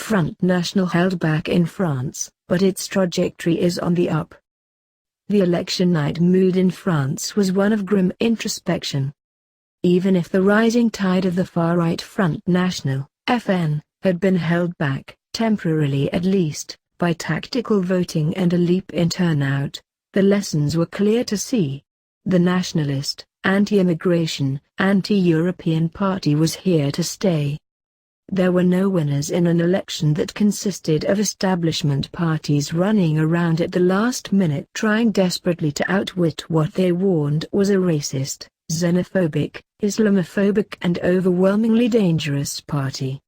Front National held back in France, but its trajectory is on the up. The election night mood in France was one of grim introspection. Even if the rising tide of the far-right Front National, FN, had been held back, temporarily at least, by tactical voting and a leap in turnout, the lessons were clear to see. The nationalist, anti-immigration, anti-European party was here to stay. There were no winners in an election that consisted of establishment parties running around at the last minute trying desperately to outwit what they warned was a racist, xenophobic, Islamophobic and overwhelmingly dangerous party.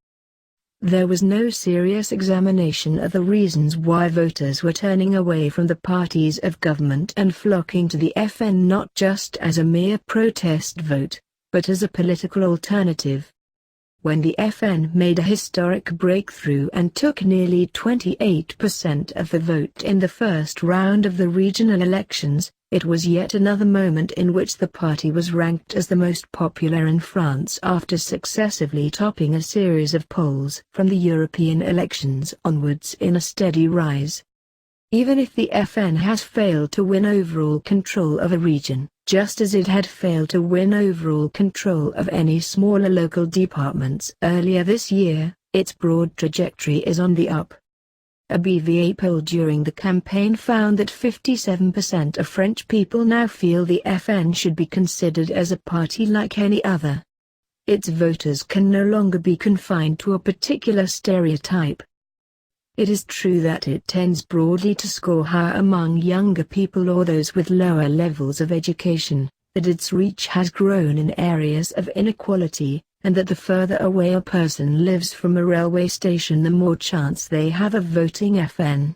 There was no serious examination of the reasons why voters were turning away from the parties of government and flocking to the FN not just as a mere protest vote, but as a political alternative. When the FN made a historic breakthrough and took nearly 28% of the vote in the first round of the regional elections, it was yet another moment in which the party was ranked as the most popular in France after successively topping a series of polls from the European elections onwards in a steady rise. Even if the FN has failed to win overall control of a region, just as it had failed to win overall control of any smaller local departments earlier this year, its broad trajectory is on the up. A BVA poll during the campaign found that 57% of French people now feel the FN should be considered as a party like any other. Its voters can no longer be confined to a particular stereotype. It is true that it tends broadly to score higher among younger people or those with lower levels of education, that its reach has grown in areas of inequality, and that the further away a person lives from a railway station the more chance they have of voting FN.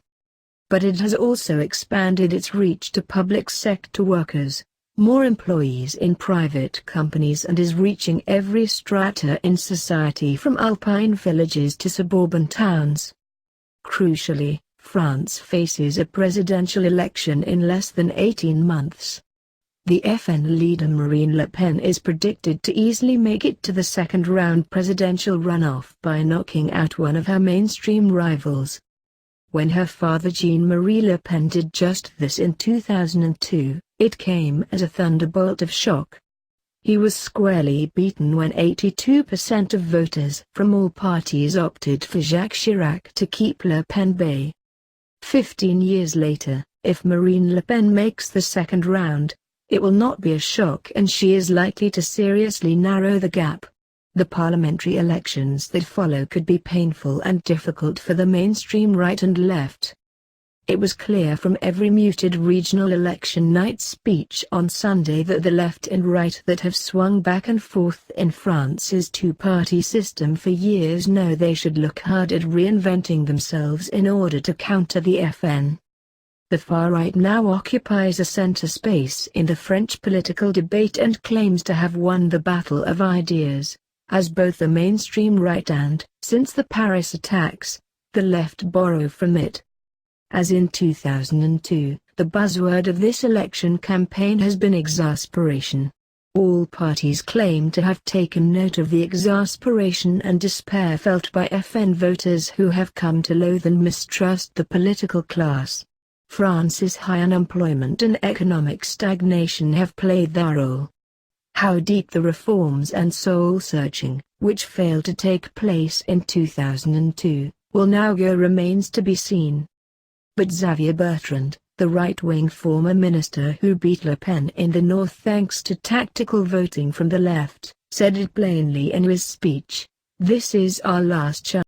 But it has also expanded its reach to public sector workers, more employees in private companies, and is reaching every strata in society from alpine villages to suburban towns. Crucially, France faces a presidential election in less than 18 months. The FN leader Marine Le Pen is predicted to easily make it to the second-round presidential runoff by knocking out one of her mainstream rivals. When her father Jean-Marie Le Pen did just this in 2002, it came as a thunderbolt of shock. He was squarely beaten when 82% of voters from all parties opted for Jacques Chirac to keep Le Pen bay. 15 years later, if Marine Le Pen makes the second round, it will not be a shock and she is likely to seriously narrow the gap. The parliamentary elections that follow could be painful and difficult for the mainstream right and left. It was clear from every muted regional election night speech on Sunday that the left and right that have swung back and forth in France's two-party system for years know they should look hard at reinventing themselves in order to counter the FN. The far right now occupies a center space in the French political debate and claims to have won the battle of ideas, as both the mainstream right and, since the Paris attacks, the left borrow from it. As in 2002, the buzzword of this election campaign has been exasperation. All parties claim to have taken note of the exasperation and despair felt by FN voters who have come to loathe and mistrust the political class. France's high unemployment and economic stagnation have played their role. How deep the reforms and soul-searching, which failed to take place in 2002, will now go remains to be seen. But Xavier Bertrand, the right-wing former minister who beat Le Pen in the north thanks to tactical voting from the left, said it plainly in his speech, "This is our last chance."